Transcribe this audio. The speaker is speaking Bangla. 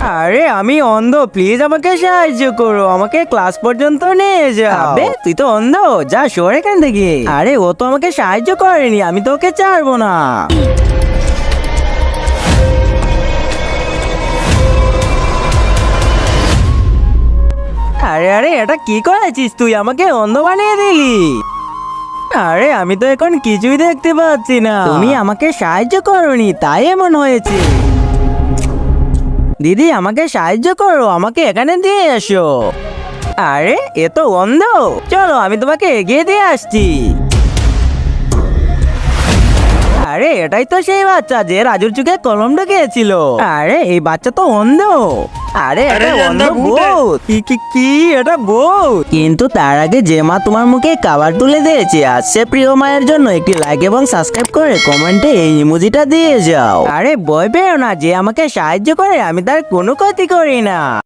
আরে আমি অন্ধ, প্লিজ আমাকে সাহায্য করো, আমাকে ক্লাস পর্যন্ত নিয়ে যাও। আবে তুই তো অন্ধ, যা সর এখান থেকে। আরে ও তো আমাকে সাহায্য করেনি, আমি তো ওকে ছাড়বো না। আরে আরে এটা কি করেছিস তুই, আমাকে অন্ধ বানিয়ে দিলি। আরে আমি তো এখন কিছুই দেখতে পাচ্ছি না। তুমি আমাকে সাহায্য করোনি, তাই এমন হয়েছে। দিদি আমাকে সাহায্য করো, আমাকে এখানে দিয়ে এসো। আরে এ তো অন্ধ, চলো আমি তোমাকে এগিয়ে দিয়ে আসছি। আরে এটাই তো সেই বাচ্চা যে রাজুর চোখে কলম ঢুকিয়েছিল। আরে এই বাচ্চা তো অন্ধ। আরে এটা অন্ধ ভূত। কি এটা ভূত? কিন্তু তার আগে যে মা তোমার মুখে খাবার তুলে দিয়েছে, আজ সে প্রিয় মায়ের জন্য একটি লাইক এবং সাবস্ক্রাইব করে কমেন্টে এই ইমোজিটা দিয়ে যাও। আরে ভয় পেও না, যে আমাকে সাহায্য করে আমি তার কোনো ক্ষতি করি না।